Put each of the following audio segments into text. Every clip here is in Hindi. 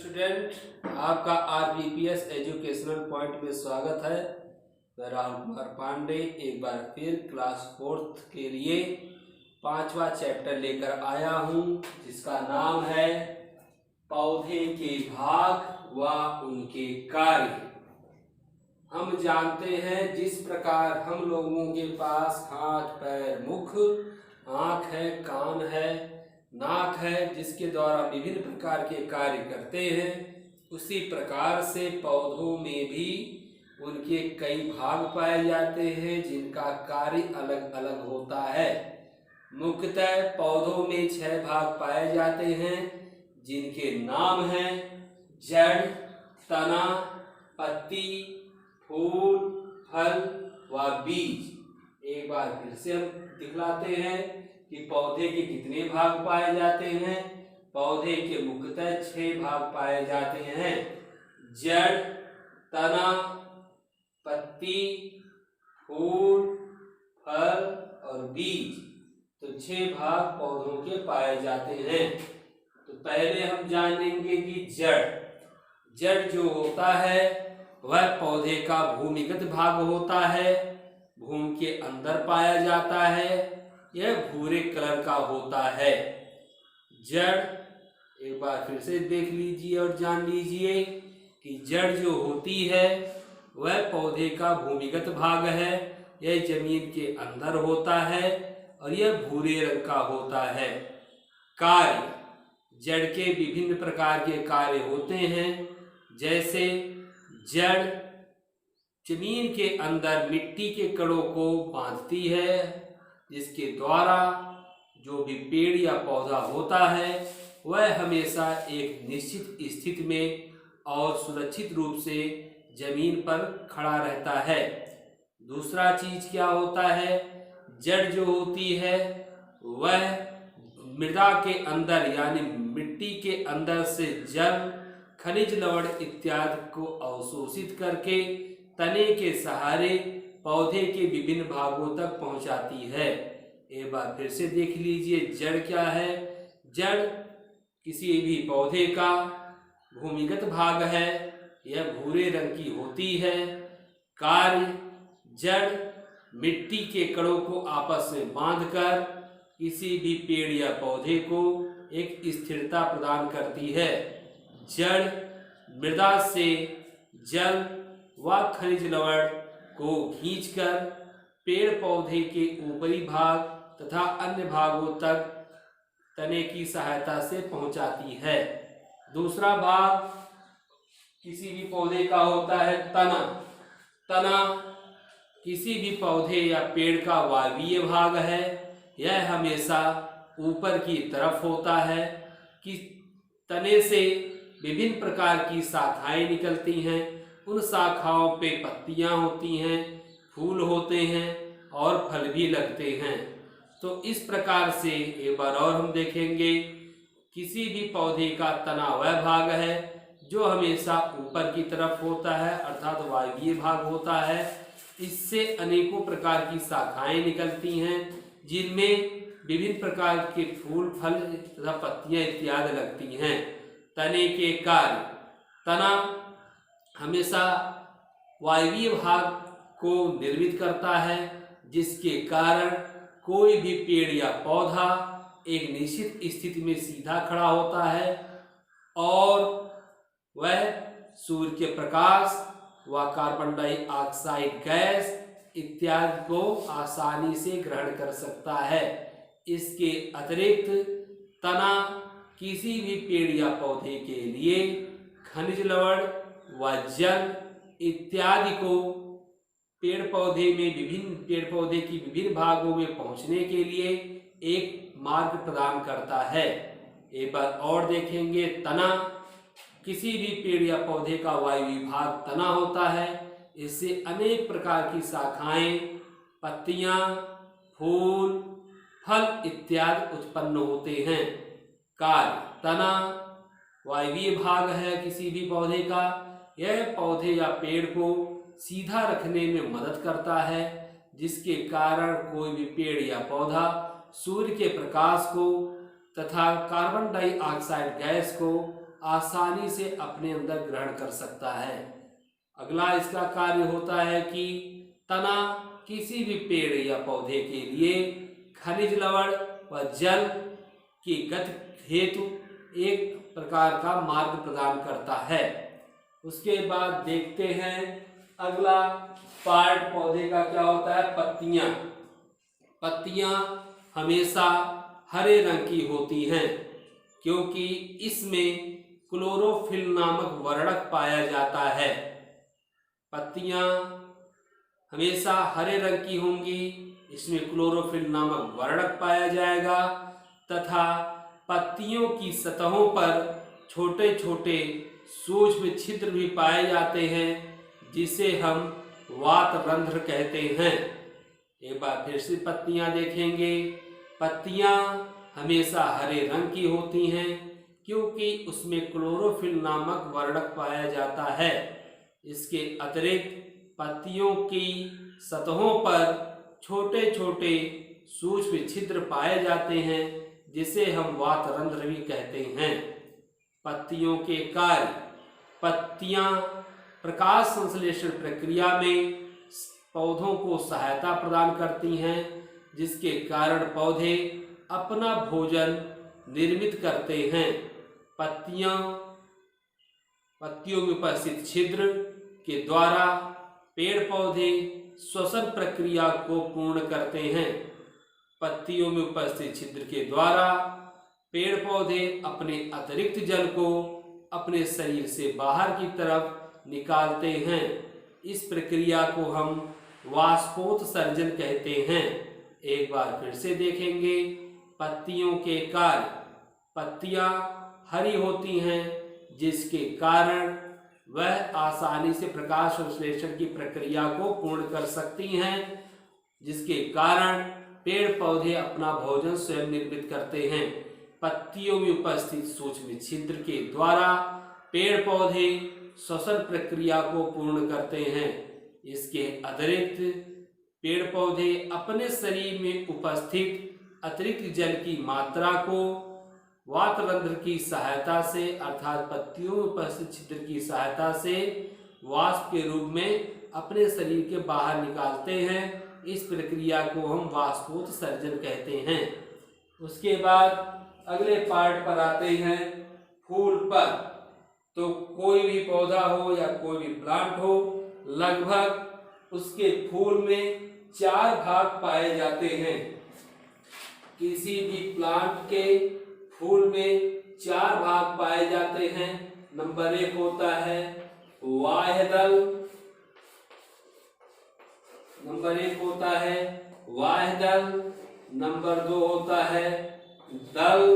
स्टूडेंट, आपका आरबीपीएस एजुकेशनल पॉइंट में स्वागत है। मैं राहुल कुमार पांडे एक बार फिर क्लास 4th के लिए 5वां चैप्टर लेकर आया हूं, जिसका नाम है पौधे के भाग व उनके कार्य। हम जानते हैं जिस प्रकार हम लोगों के पास हाथ, पैर, मुख, आँख है, कान है, नाक है, जिसके द्वारा विभिन्न प्रकार के कार्य करते हैं, उसी प्रकार से पौधों में भी उनके कई भाग पाए जाते हैं जिनका कार्य अलग अलग होता है। मुख्यतः पौधों में 6 भाग पाए जाते हैं, जिनके नाम हैं जड़, तना, पत्ती, फूल, फल व बीज। एक बार फिर से हम दिखलाते हैं कि पौधे के कितने भाग पाए जाते हैं। पौधे के मुख्यतः 6 भाग पाए जाते हैं: जड़, तना, पत्ती, फूल, फल और बीज। तो 6 भाग पौधों के पाए जाते हैं। तो पहले हम जानेंगे कि जड़ जो होता है वह पौधे का भूमिगत भाग होता है, भूमि के अंदर पाया जाता है। यह भूरे कलर का होता है। जड़ एक बार फिर से देख लीजिए और जान लीजिए कि जड़ जो होती है वह पौधे का भूमिगत भाग है। यह जमीन के अंदर होता है और यह भूरे रंग का होता है। कार्य: जड़ के विभिन्न प्रकार के कार्य होते हैं, जैसे जड़ जमीन के अंदर मिट्टी के कणों को बांधती है, जिसके द्वारा जो भी पेड़ या पौधा होता है वह हमेशा एक निश्चित स्थिति में और सुरक्षित रूप से जमीन पर खड़ा रहता है। दूसरा चीज क्या होता है, जड़ जो होती है वह मृदा के अंदर यानी मिट्टी के अंदर से जल, खनिज लवण इत्यादि को अवशोषित करके तने के सहारे पौधे के विभिन्न भागों तक पहुंचाती है। एक बार फिर से देख लीजिए, जड़ क्या है। जड़ किसी भी पौधे का भूमिगत भाग है, यह भूरे रंग की होती है। कार्य: जड़ मिट्टी के कणों को आपस में बांधकर किसी भी पेड़ या पौधे को एक स्थिरता प्रदान करती है। जड़ मृदा से जल व खनिज लवण को खींचकर पेड़ पौधे के ऊपरी भाग तथा अन्य भागों तक तने की सहायता से पहुंचाती है। दूसरा भाग किसी भी पौधे का होता है तना किसी भी पौधे या पेड़ का वायवीय भाग है। यह हमेशा ऊपर की तरफ होता है कि तने से विभिन्न प्रकार की शाखाएं निकलती हैं। उन शाखाओं पे पत्तियां होती हैं, फूल होते हैं और फल भी लगते हैं। तो इस प्रकार से एक बार और हम देखेंगे, किसी भी पौधे का तना वह भाग है जो हमेशा ऊपर की तरफ होता है, अर्थात वायवीय भाग होता है। इससे अनेकों प्रकार की शाखाएं निकलती हैं, जिनमें विभिन्न प्रकार के फूल, फल तथा पत्तियां इत्यादि लगती हैं। तने के कार्य: तना हमेशा वायवीय भाग को निर्मित करता है, जिसके कारण कोई भी पेड़ या पौधा एक निश्चित स्थिति में सीधा खड़ा होता है और वह सूर्य के प्रकाश व कार्बन डाइऑक्साइड गैस इत्यादि को आसानी से ग्रहण कर सकता है। इसके अतिरिक्त तना किसी भी पेड़ या पौधे के लिए खनिज लवण व जल इत्यादि को पेड़ पौधे की विभिन्न भागों में पहुंचने के लिए एक मार्ग प्रदान करता है। एक बार और देखेंगे, तना किसी भी पेड़ या पौधे का वायवीय भाग तना होता है। इससे अनेक प्रकार की शाखाएं, पत्तियां, फूल, फल इत्यादि उत्पन्न होते हैं। कार्य: तना वायवीय भाग है किसी भी पौधे का। यह पौधे या पेड़ को सीधा रखने में मदद करता है, जिसके कारण कोई भी पेड़ या पौधा सूर्य के प्रकाश को तथा कार्बन डाइऑक्साइड गैस को आसानी से अपने अंदर ग्रहण कर सकता है। अगला इसका कार्य होता है कि तना किसी भी पेड़ या पौधे के लिए खनिज लवण व जल की गति हेतु एक प्रकार का मार्ग प्रदान करता है। उसके बाद देखते हैं अगला पार्ट पौधे का क्या होता है। पत्तियां। पत्तियां हमेशा हरे रंग की होती हैं क्योंकि इसमें क्लोरोफिल नामक वर्णक पाया जाता है। पत्तियां हमेशा हरे रंग की होंगी, इसमें क्लोरोफिल नामक वर्णक पाया जाएगा तथा पत्तियों की सतहों पर छोटे छोटे सूक्ष्म छिद्र भी पाए जाते हैं जिसे हम वातरंध्र कहते हैं। एक बार फिर से पत्तियां देखेंगे। पत्तियां हमेशा हरे रंग की होती हैं क्योंकि उसमें क्लोरोफिल नामक वर्णक पाया जाता है। इसके अतिरिक्त पत्तियों की सतहों पर छोटे छोटे सूक्ष्म छिद्र पाए जाते हैं जिसे हम वातरंध्र भी कहते हैं। पत्तियों के कार्य। पत्तियां प्रकाश संश्लेषण प्रक्रिया में पौधों को सहायता प्रदान करती हैं जिसके कारण पौधे अपना भोजन निर्मित करते हैं। पत्तियों में उपस्थित छिद्र के द्वारा पेड़ पौधे श्वसन प्रक्रिया को पूर्ण करते हैं। पत्तियों में उपस्थित छिद्र के द्वारा पेड़ पौधे अपने अतिरिक्त जल को अपने शरीर से बाहर की तरफ निकालते हैं। इस प्रक्रिया को हम वाष्पोत्सर्जन कहते हैं। एक बार फिर से देखेंगे पत्तियों के कार्य। पत्तियां हरी होती हैं जिसके कारण वह आसानी से प्रकाश संश्लेषण की प्रक्रिया को पूर्ण कर सकती हैं जिसके कारण पेड़ पौधे अपना भोजन स्वयं निर्मित करते हैं। पत्तियों में उपस्थित सूक्ष्म छिद्र के द्वारा पेड़ पौधे श्वसन प्रक्रिया को पूर्ण करते हैं। इसके अतिरिक्त पेड़ पौधे अपने शरीर में उपस्थित अतिरिक्त जल की मात्रा को वातरंध्र की सहायता से अर्थात पत्तियों में उपस्थित छिद्र की सहायता से वाष्प के रूप में अपने शरीर के बाहर निकालते हैं। इस प्रक्रिया को हम वाष्पोत्सर्जन कहते हैं। उसके बाद अगले पार्ट पर आते हैं फूल पर। तो कोई भी पौधा हो या कोई भी प्लांट हो, लगभग उसके फूल में 4 भाग पाए जाते हैं। किसी भी प्लांट के फूल में 4 भाग पाए जाते हैं। नंबर 1 होता है बाह्यदल। नंबर 1 होता है बाह्यदल। नंबर 2 होता है दल।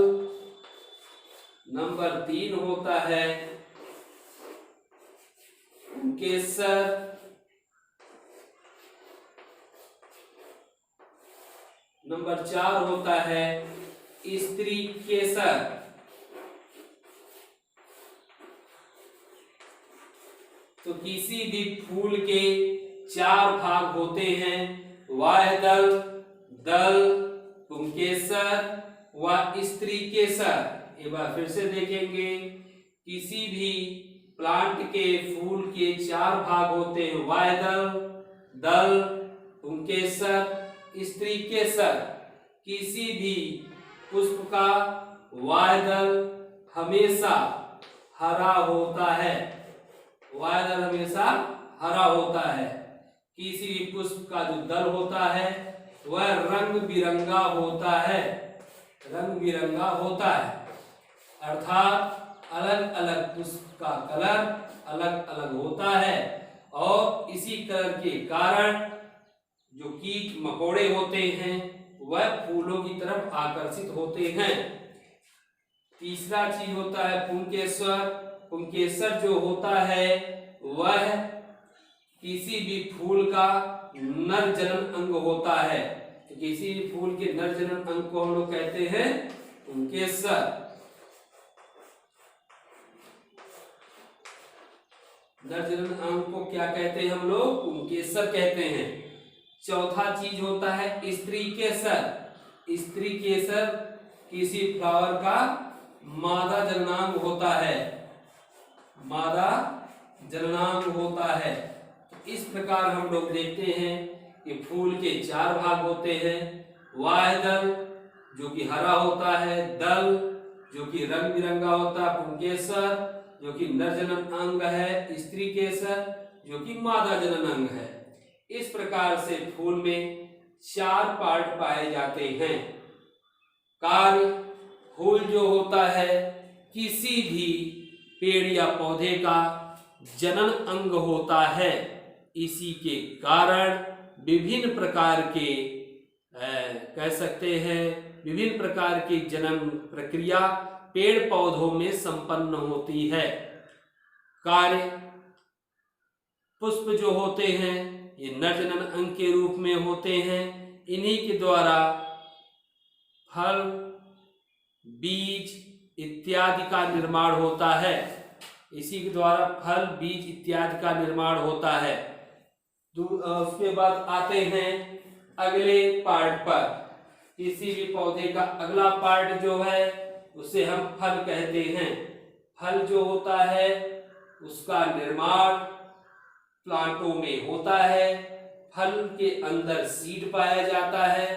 नंबर 3 होता है केसर। नंबर 4 होता है स्त्री केसर। तो किसी भी फूल के 4 भाग होते हैं, बाह्यदल, दल, पुंकेसर व स्त्री केसर। एक बार फिर से देखेंगे, किसी भी प्लांट के फूल के 4 भाग होते हैं, बाह्यदल, दल, पुंकेसर, स्त्री केसर। किसी भी पुष्प का बाह्यदल हमेशा हरा होता है। बाह्यदल हमेशा हरा होता है। किसी भी पुष्प का जो दल होता है वह रंग बिरंगा होता है। रंग बिरंगा होता है अर्थात अलग अलग पुष्प का कलर अलग अलग होता है और इसी कलर के कारण जो कीट मकोड़े होते हैं वह फूलों की तरफ आकर्षित होते हैं। तीसरा चीज होता है पुंकेसर। पुंकेसर जो होता है वह किसी भी फूल का नर जनन अंग होता है। तो किसी भी फूल के नर जनन अंग को हम लोग कहते हैं पुंकेसर। नर जनन अंग को क्या कहते हैं हम लोग? पुंकेसर कहते हैं। चौथा चीज होता है स्त्री केसर। स्त्री केसर किसी फ्लावर का मादा जननांग होता है, मादा जननांग होता है। तो इस प्रकार हम लोग देखते हैं कि फूल के 4 भाग होते हैं। बाह्य दल जो कि हरा होता है, दल जो कि रंग बिरंगा होता है, पुंकेसर जो कि नर जनन अंग है, स्त्री केसर जो कि मादा जनन अंग है। इस प्रकार से फूल में 4 पार्ट पाए जाते हैं। कार्य, फूल जो होता है किसी भी पेड़ या पौधे का जनन अंग होता है। इसी के कारण विभिन्न प्रकार के कह सकते हैं विभिन्न प्रकार की जनन प्रक्रिया पेड़ पौधों में संपन्न होती है। कार्य, पुष्प जो होते हैं ये नर जनन अंग के रूप में होते हैं। इन्हीं के द्वारा फल, बीज इत्यादि का निर्माण होता है। इसी के द्वारा फल, बीज इत्यादि का निर्माण होता है। उसके बाद आते हैं अगले पार्ट पर। किसी भी पौधे का अगला पार्ट जो है उसे हम फल कहते हैं। फल जो होता है उसका निर्माण प्लांटों में होता है। फल के अंदर सीड पाया जाता है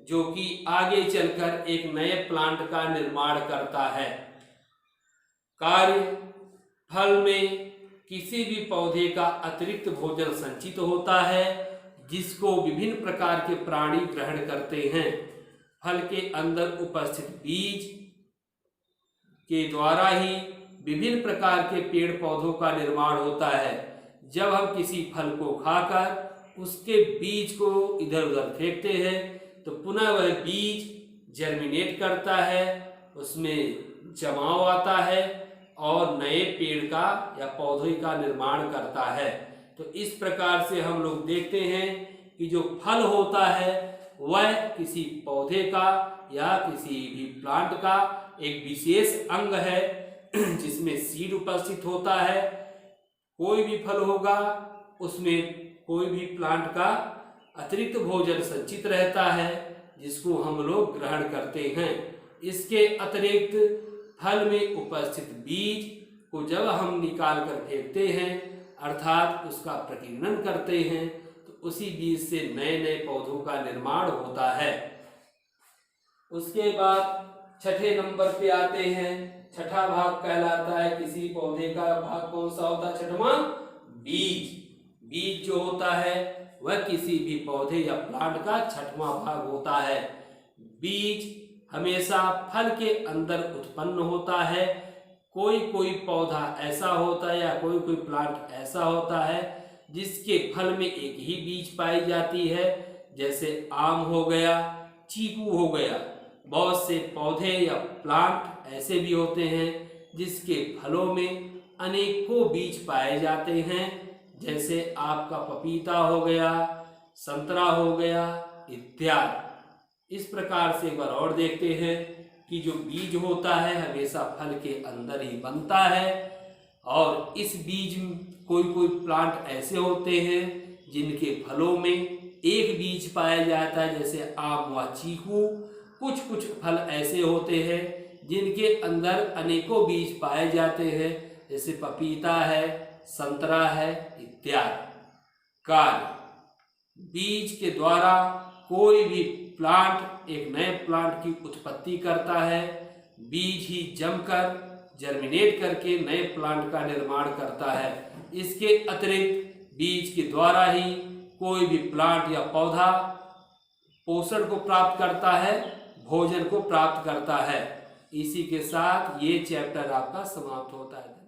जो कि आगे चलकर एक नए प्लांट का निर्माण करता है। कार्य, फल में किसी भी पौधे का अतिरिक्त भोजन संचित होता है जिसको विभिन्न प्रकार के प्राणी ग्रहण करते हैं। फल के अंदर उपस्थित बीज के द्वारा ही विभिन्न प्रकार के पेड़ पौधों का निर्माण होता है। जब हम किसी फल को खाकर उसके बीज को इधर उधर फेंकते हैं तो पुनः वह बीज जर्मिनेट करता है, उसमें जमाव आता है और नए पेड़ का या पौधे का निर्माण करता है। तो इस प्रकार से हम लोग देखते हैं कि जो फल होता है वह किसी पौधे का या किसी भी प्लांट का एक विशेष अंग है जिसमें सीड उपस्थित होता है। कोई भी फल होगा उसमें कोई भी प्लांट का अतिरिक्त भोजन संचित रहता है जिसको हम लोग ग्रहण करते हैं। इसके अतिरिक्त फल में उपस्थित बीज को जब हम निकाल कर फेंकते हैं अर्थात उसका प्रकीर्णन करते हैं तो उसी बीज से नए नए पौधों का निर्माण होता है। उसके बाद छठे नंबर पे आते हैं। छठा भाग कहलाता है किसी पौधे का भाग कौन सा होता है? छठवां बीज। बीज जो होता है वह किसी भी पौधे या प्लांट का छठवां भाग होता है। बीज हमेशा फल के अंदर उत्पन्न होता है। कोई कोई पौधा ऐसा होता है या कोई कोई प्लांट ऐसा होता है जिसके फल में एक ही बीज पाई जाती है, जैसे आम हो गया, चीकू हो गया। बहुत से पौधे या प्लांट ऐसे भी होते हैं जिसके फलों में अनेकों बीज पाए जाते हैं, जैसे आपका पपीता हो गया, संतरा हो गया इत्यादि। इस प्रकार से एक बार और देखते हैं कि जो बीज होता है हमेशा फल के अंदर ही बनता है और इस बीज कोई कोई प्लांट ऐसे होते हैं जिनके फलों में एक बीज पाया जाता है, जैसे आम व चीकू। कुछ कुछ फल ऐसे होते हैं जिनके अंदर अनेकों बीज पाए जाते हैं, जैसे पपीता है, संतरा है इत्यादि। कार्य, बीज के द्वारा कोई भी प्लांट एक नए प्लांट की उत्पत्ति करता है। बीज ही जमकर जर्मिनेट करके नए प्लांट का निर्माण करता है। इसके अतिरिक्त बीज के द्वारा ही कोई भी प्लांट या पौधा पोषण को प्राप्त करता है, भोजन को प्राप्त करता है। इसी के साथ ये चैप्टर आपका समाप्त होता है।